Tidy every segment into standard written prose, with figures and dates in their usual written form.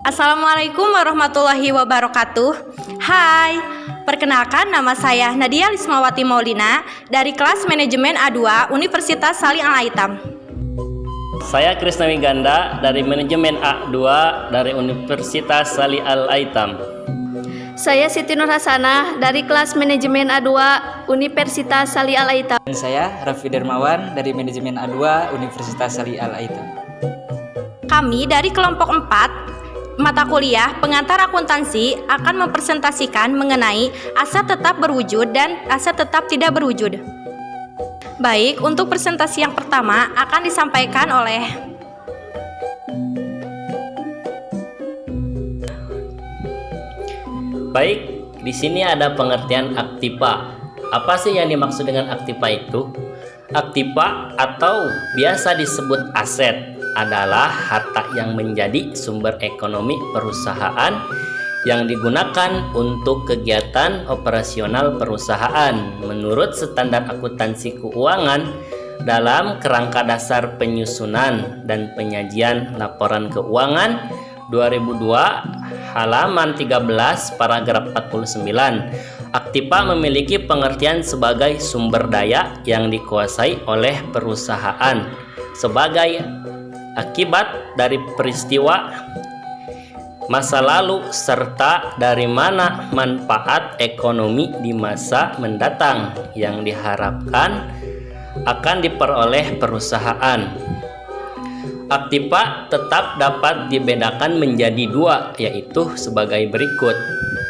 Assalamualaikum warahmatullahi wabarakatuh. Hai, perkenalkan nama saya Nadia Lismawati Maulina dari kelas Manajemen A2 Universitas Salim Al-Aitam. Saya Krisna Wiganda dari Manajemen A2 dari Universitas Salim Al-Aitam. Saya Siti Nur Hasanah dari kelas Manajemen A2 Universitas Salim Al-Aitam. Dan saya Raffi Dermawan dari Manajemen A2 Universitas Salim Al-Aitam. Kami dari kelompok 4 mata kuliah pengantar akuntansi akan mempresentasikan mengenai aset tetap berwujud dan aset tetap tidak berwujud. Baik, untuk presentasi yang pertama akan disampaikan oleh Baik, di sini ada pengertian aktiva. Apa sih yang dimaksud dengan aktiva itu? Aktiva atau biasa disebut aset adalah harta yang menjadi sumber ekonomi perusahaan yang digunakan untuk kegiatan operasional perusahaan menurut standar akuntansi keuangan dalam kerangka dasar penyusunan dan penyajian laporan keuangan 2002 halaman 13 paragraf 49. Aktiva memiliki pengertian sebagai sumber daya yang dikuasai oleh perusahaan sebagai akibat dari peristiwa masa lalu serta dari mana manfaat ekonomi di masa mendatang yang diharapkan akan diperoleh perusahaan. Aktiva tetap dapat dibedakan menjadi dua, yaitu sebagai berikut.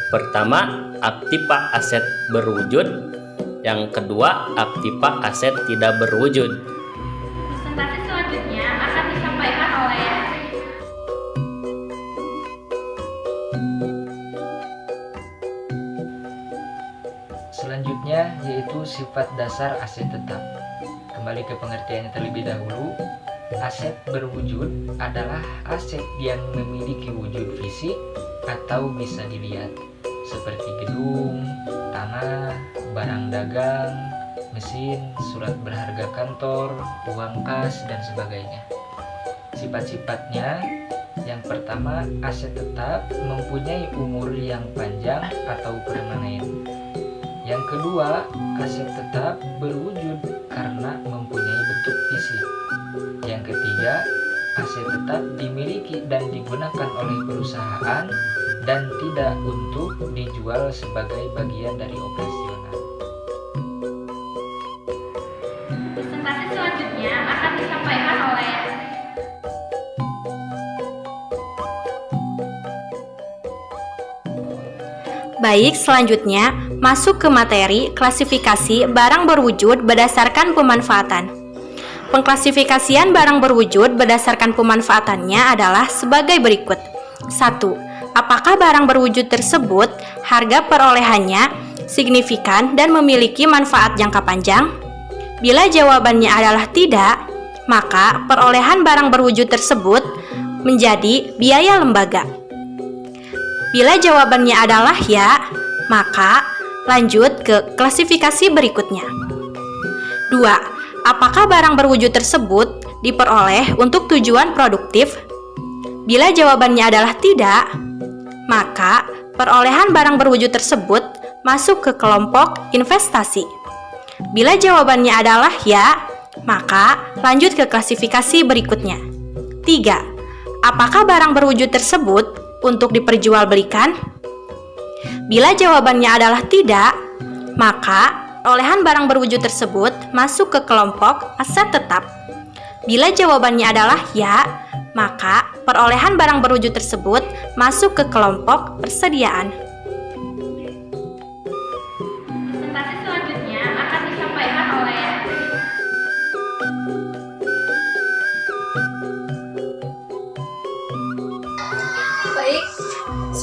Pertama, aktiva aset berwujud. Yang kedua, aktiva aset tidak berwujud. presentasi selanjutnya akan disampaikan oleh Selanjutnya yaitu sifat dasar aset tetap. Kembali ke pengertiannya terlebih dahulu. Aset berwujud adalah aset yang memiliki wujud fisik atau bisa dilihat, seperti gedung, tanah, barang dagang, mesin, surat berharga kantor, uang kas, dan sebagainya. Sifat-sifatnya, yang pertama, aset tetap mempunyai umur yang panjang atau permanen. Yang kedua, aset tetap berwujud karena mempunyai bentuk fisik. Yang ketiga, aset tetap dimiliki dan digunakan oleh perusahaan dan tidak untuk dijual sebagai bagian dari operasional. presentasi selanjutnya akan disampaikan oleh Baik, selanjutnya masuk ke materi klasifikasi barang berwujud berdasarkan pemanfaatan. Pengklasifikasian barang berwujud berdasarkan pemanfaatannya adalah sebagai berikut. 1. Apakah barang berwujud tersebut harga perolehannya signifikan dan memiliki manfaat jangka panjang? Bila jawabannya adalah tidak, maka perolehan barang berwujud tersebut menjadi biaya lembaga. Bila jawabannya adalah ya, maka lanjut ke klasifikasi berikutnya. 2. Apakah barang berwujud tersebut diperoleh untuk tujuan produktif? Bila jawabannya adalah tidak, maka perolehan barang berwujud tersebut masuk ke kelompok investasi. Bila jawabannya adalah ya, maka lanjut ke klasifikasi berikutnya. 3. Apakah barang berwujud tersebut untuk diperjualbelikan? Bila jawabannya adalah tidak, maka perolehan barang berwujud tersebut masuk ke kelompok aset tetap. Bila jawabannya adalah ya, maka perolehan barang berwujud tersebut masuk ke kelompok persediaan. Presentasi selanjutnya akan disampaikan oleh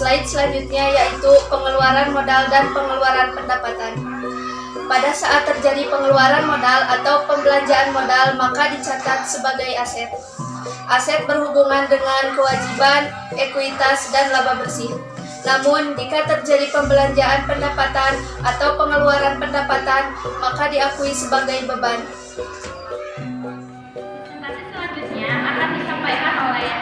Slide selanjutnya yaitu pengeluaran modal dan pengeluaran pendapatan. Pada saat terjadi pengeluaran modal atau pembelanjaan modal, maka dicatat sebagai aset. Aset berhubungan dengan kewajiban, ekuitas, dan laba bersih. Namun, jika terjadi pembelanjaan pendapatan atau pengeluaran pendapatan, maka diakui sebagai beban. Presentasi selanjutnya akan disampaikan oleh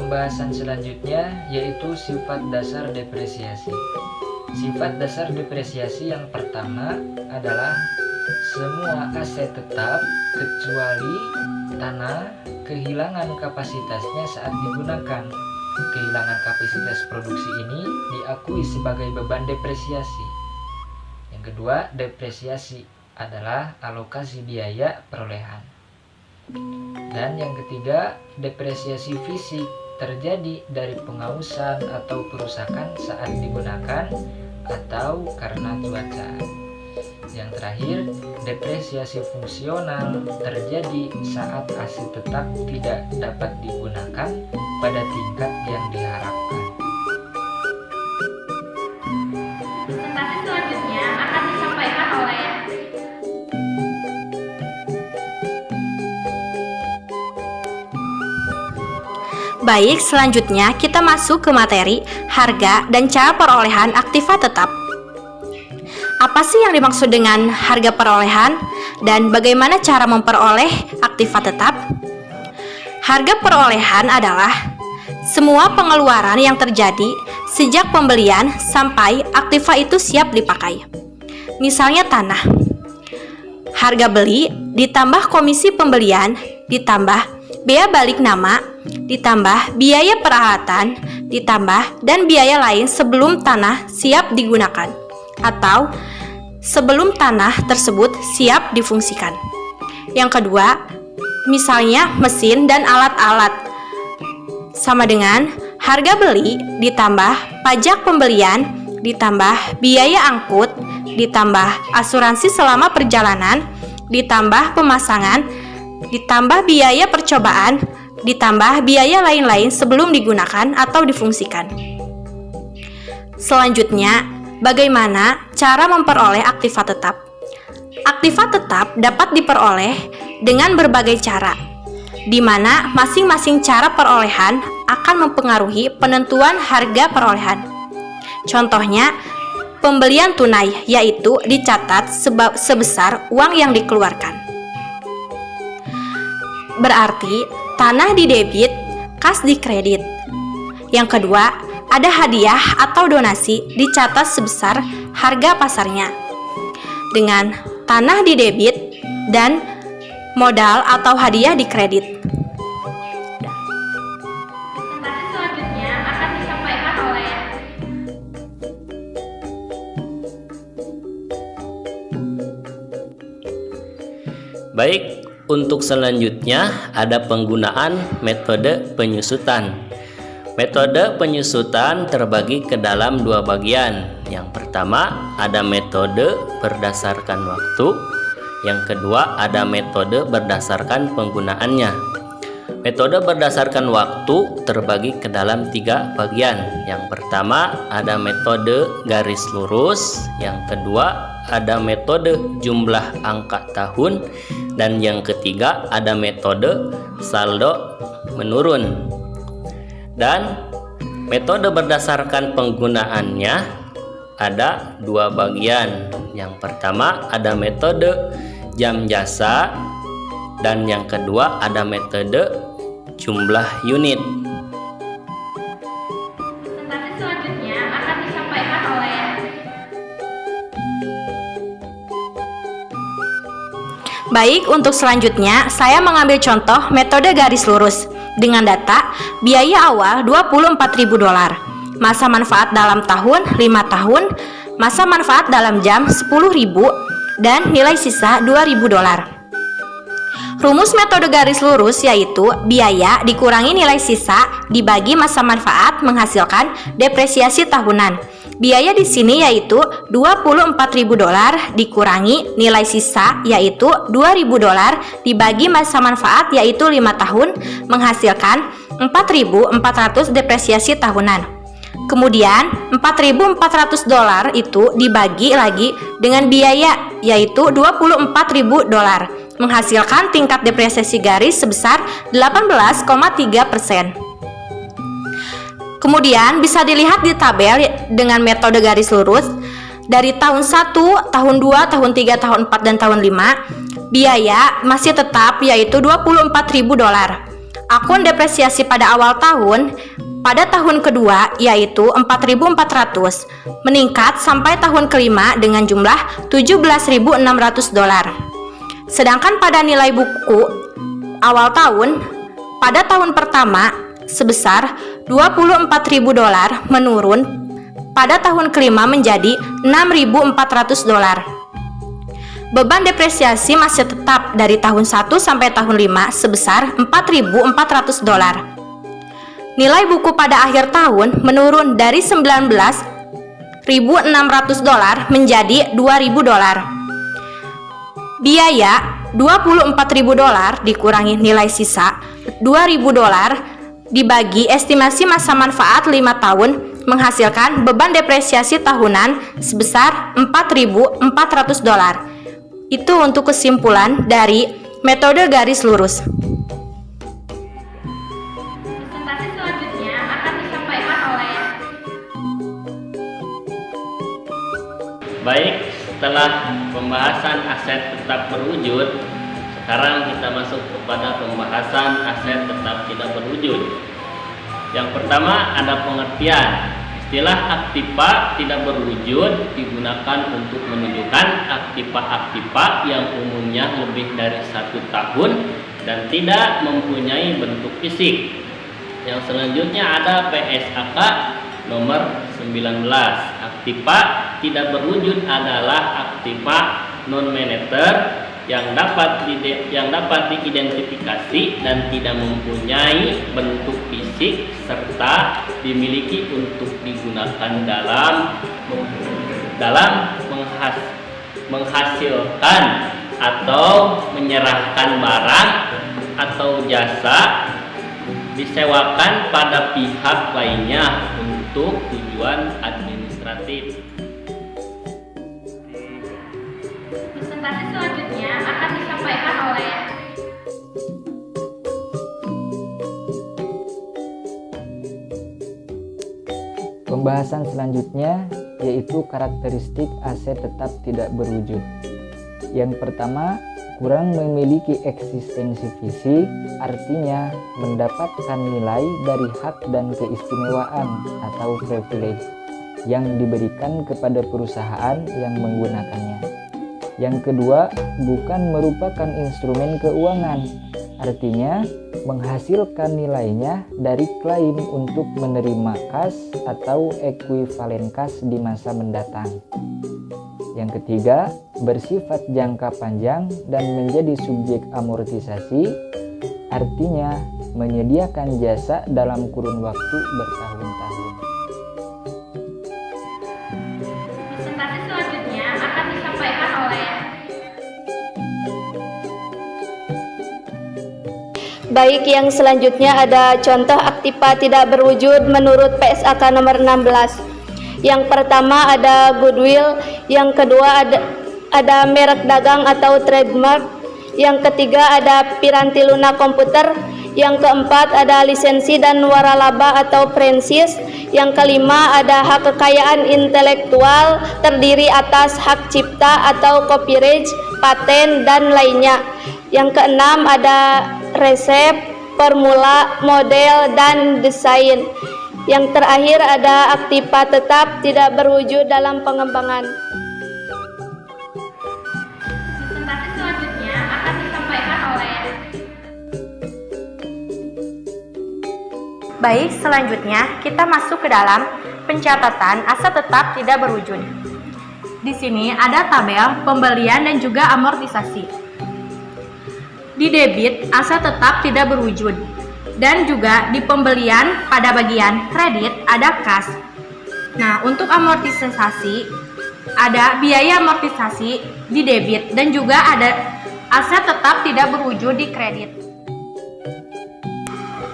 Pembahasan selanjutnya yaitu sifat dasar depresiasi. Sifat dasar depresiasi yang pertama adalah semua aset tetap kecuali tanah kehilangan kapasitasnya saat digunakan. Kehilangan kapasitas produksi ini diakui sebagai beban depresiasi. Yang kedua, depresiasi adalah alokasi biaya perolehan. Dan yang ketiga, depresiasi fisik terjadi dari pengausan atau kerusakan saat digunakan atau karena cuaca. Yang terakhir, depresiasi fungsional terjadi saat aset tetap tidak dapat digunakan pada tingkat yang diharapkan. presentasi selanjutnya akan disampaikan oleh Baik, selanjutnya kita masuk ke materi, harga, dan cara perolehan aktiva tetap. Apa sih yang dimaksud dengan harga perolehan dan bagaimana cara memperoleh aktiva tetap? Harga perolehan adalah semua pengeluaran yang terjadi sejak pembelian sampai aktiva itu siap dipakai. Misalnya tanah. Harga beli ditambah komisi pembelian ditambah biaya balik nama, ditambah biaya peralatan, ditambah dan biaya lain sebelum tanah siap digunakan atau sebelum tanah tersebut siap difungsikan. Yang kedua, misalnya mesin dan alat-alat. Sama dengan harga beli ditambah pajak pembelian, ditambah biaya angkut, ditambah asuransi selama perjalanan, ditambah pemasangan, ditambah biaya percobaan, ditambah biaya lain-lain sebelum digunakan atau difungsikan. Selanjutnya, bagaimana cara memperoleh aktiva tetap? Aktiva tetap dapat diperoleh dengan berbagai cara, di mana masing-masing cara perolehan akan mempengaruhi penentuan harga perolehan. Contohnya, pembelian tunai, yaitu dicatat sebesar uang yang dikeluarkan. Berarti tanah di debit, kas di kredit. Yang kedua, ada hadiah atau donasi dicatat sebesar harga pasarnya. Dengan tanah di debit dan modal atau hadiah di kredit. Presentasi selanjutnya akan disampaikan oleh Baik, untuk selanjutnya ada penggunaan metode penyusutan. Metode penyusutan terbagi ke dalam dua bagian. Yang pertama ada metode berdasarkan waktu. Yang kedua ada metode berdasarkan penggunaannya. Metode berdasarkan waktu terbagi ke dalam tiga bagian. Yang pertama ada metode garis lurus. Yang kedua ada metode jumlah angka tahun. Dan yang ketiga ada metode saldo menurun. Dan metode berdasarkan penggunaannya ada dua bagian. Yang pertama ada metode jam jasa dan yang kedua ada metode jumlah unit. presentasi selanjutnya akan disampaikan oleh Baik, untuk selanjutnya saya mengambil contoh metode garis lurus dengan data biaya awal $24.000, masa manfaat dalam tahun 5 tahun, masa manfaat dalam jam 10.000 dan nilai sisa $2.000. Rumus metode garis lurus yaitu biaya dikurangi nilai sisa dibagi masa manfaat menghasilkan depresiasi tahunan. Biaya di sini yaitu $24.000 dikurangi nilai sisa yaitu $2.000 dibagi masa manfaat yaitu 5 tahun menghasilkan 4.400 depresiasi tahunan. Kemudian $4.400 itu dibagi lagi dengan biaya yaitu $24.000 menghasilkan tingkat depresiasi garis sebesar 18,3%. Kemudian bisa dilihat di tabel dengan metode garis lurus dari tahun 1, tahun 2, tahun 3, tahun 4, dan tahun 5 biaya masih tetap yaitu $24.000. Akun depresiasi pada awal tahun pada tahun kedua yaitu 4.400 meningkat sampai tahun kelima dengan jumlah $17.600. Sedangkan pada nilai buku awal tahun pada tahun pertama sebesar $24.000 menurun pada tahun kelima menjadi $6.400. Beban depresiasi masih tetap dari tahun 1 sampai tahun 5 sebesar $4.400. Nilai buku pada akhir tahun menurun dari $19.600 menjadi $2.000. Biaya $24.000 dikurangi nilai sisa $2.000 dibagi estimasi masa manfaat 5 tahun menghasilkan beban depresiasi tahunan sebesar $4.400. Itu untuk kesimpulan dari metode garis lurus. Presentasi selanjutnya akan disampaikan oleh Baik, setelah pembahasan aset tetap berwujud, sekarang kita masuk kepada pembahasan aset tetap tidak berwujud. Yang pertama ada pengertian. Istilah aktiva tidak berwujud digunakan untuk menunjukkan aktiva-aktiva yang umumnya lebih dari 1 tahun dan tidak mempunyai bentuk fisik. Yang selanjutnya ada PSAK nomor 19. Aktiva tidak berwujud adalah aktiva non-moneter yang dapat diidentifikasi dan tidak mempunyai bentuk fisik serta dimiliki untuk digunakan dalam menghasilkan atau menyerahkan barang atau jasa disewakan pada pihak lainnya untuk tujuan administratif. presentasi selanjutnya akan disampaikan oleh Pembahasan selanjutnya yaitu karakteristik aset tetap tidak berwujud. Yang pertama, kurang memiliki eksistensi fisik, artinya mendapatkan nilai dari hak dan keistimewaan atau privilege yang diberikan kepada perusahaan yang menggunakannya. Yang kedua, bukan merupakan instrumen keuangan, artinya menghasilkan nilainya dari klaim untuk menerima kas atau ekuivalen kas di masa mendatang. Yang ketiga, bersifat jangka panjang dan menjadi subjek amortisasi, artinya menyediakan jasa dalam kurun waktu bertahun-tahun. presentasi selanjutnya akan disampaikan oleh Baik, yang selanjutnya ada contoh aktiva tidak berwujud menurut PSAK nomor 16. Yang pertama ada goodwill, yang kedua ada merek dagang atau trademark, yang ketiga ada piranti lunak komputer, yang keempat ada lisensi dan waralaba atau franchise, yang kelima ada hak kekayaan intelektual terdiri atas hak cipta atau copyright, paten, dan lainnya. Yang keenam ada resep, formula, model, dan desain. Yang terakhir ada aktiva tetap tidak berwujud dalam pengembangan. presentasi selanjutnya akan disampaikan oleh Baik, selanjutnya kita masuk ke dalam pencatatan aset tetap tidak berwujud. Di sini ada tabel pembelian dan juga amortisasi. Di debit, aset tetap tidak berwujud. Dan juga di pembelian pada bagian kredit ada kas. Nah, untuk amortisasi, ada biaya amortisasi di debit dan juga ada aset tetap tidak berwujud di kredit.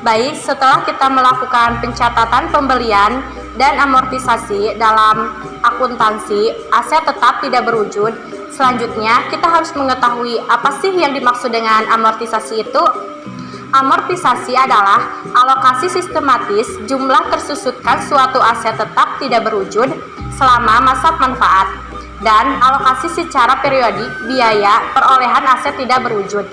Baik, setelah kita melakukan pencatatan pembelian dan amortisasi dalam akuntansi aset tetap tidak berwujud, selanjutnya kita harus mengetahui apa sih yang dimaksud dengan amortisasi itu. Amortisasi adalah alokasi sistematis jumlah tersusutkan suatu aset tetap tidak berwujud selama masa manfaat dan alokasi secara periodik biaya perolehan aset tidak berwujud.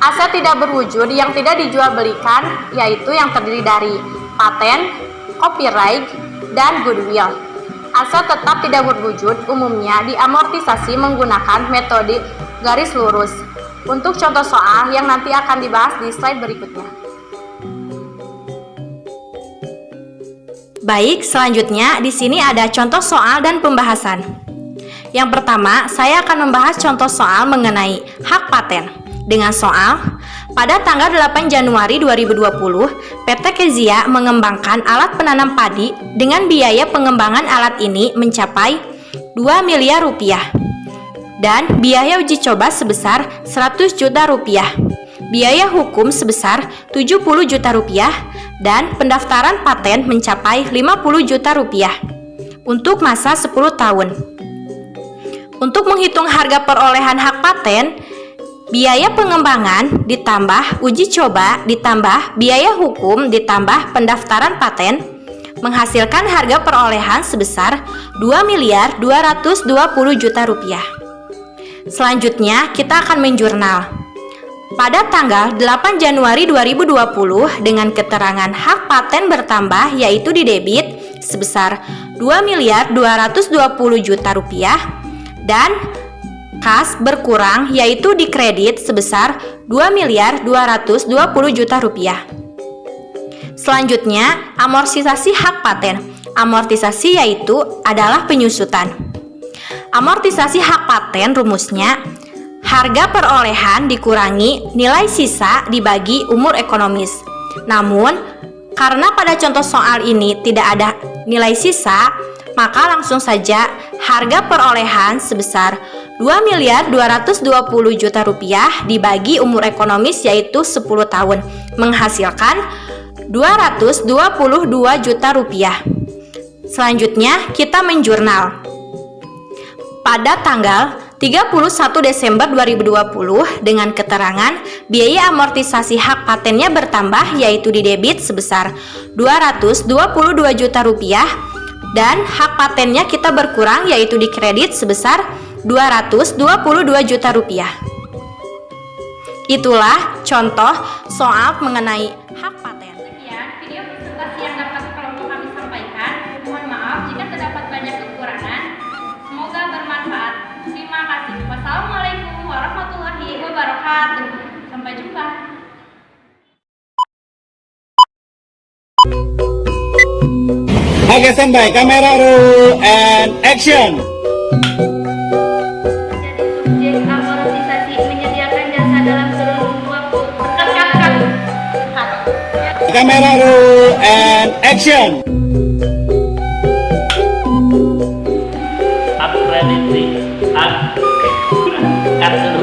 Aset tidak berwujud yang tidak dijual belikan yaitu yang terdiri dari paten, copyright, dan goodwill. Aset tetap tidak berwujud umumnya diamortisasi menggunakan metode garis lurus. Untuk contoh soal yang nanti akan dibahas di slide berikutnya. Baik, selanjutnya di sini ada contoh soal dan pembahasan. Yang pertama, saya akan membahas contoh soal mengenai hak paten. Dengan soal, pada tanggal 8 Januari 2020, PT Kezia mengembangkan alat penanam padi dengan biaya pengembangan alat ini mencapai 2 miliar rupiah dan biaya uji coba sebesar 100 juta rupiah, biaya hukum sebesar 70 juta rupiah, dan pendaftaran paten mencapai 50 juta rupiah untuk masa 10 tahun. Untuk menghitung harga perolehan hak paten, biaya pengembangan ditambah uji coba ditambah biaya hukum ditambah pendaftaran paten menghasilkan harga perolehan sebesar 2 miliar 220 juta rupiah. Selanjutnya kita akan menjurnal. Pada tanggal 8 Januari 2020 dengan keterangan hak paten bertambah yaitu di debit sebesar 2 miliar 220 juta rupiah dan kas berkurang yaitu di kredit sebesar 2 miliar 220 juta rupiah. Selanjutnya, amortisasi hak paten. Amortisasi yaitu adalah penyusutan. Amortisasi hak paten rumusnya harga perolehan dikurangi nilai sisa dibagi umur ekonomis. Namun, karena pada contoh soal ini tidak ada nilai sisa, maka langsung saja harga perolehan sebesar 2 miliar 220 juta rupiah dibagi umur ekonomis yaitu 10 tahun menghasilkan 222 juta rupiah. Selanjutnya kita menjurnal. Pada tanggal 31 Desember 2020 dengan keterangan biaya amortisasi hak patennya bertambah yaitu di debit sebesar 222 juta rupiah dan hak patennya kita berkurang yaitu di kredit sebesar 222 juta rupiah. Itulah contoh soal mengenai hak paten. Sekian video presentasi yang dapat kelompok kami sampaikan. Mohon maaf jika terdapat banyak kekurangan. Semoga bermanfaat. Terima kasih. Wassalamualaikum warahmatullahi wabarakatuh. Sampai jumpa. Oke, standby. Kamera roll and action. Jadi subjek amortisasi menyediakan jasa dalam kurun waktu. Kamera roll and action. Akreditasi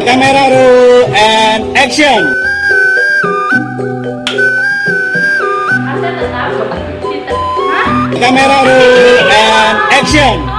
Kamera roll and action. Aset tetap. Kamera roll and action.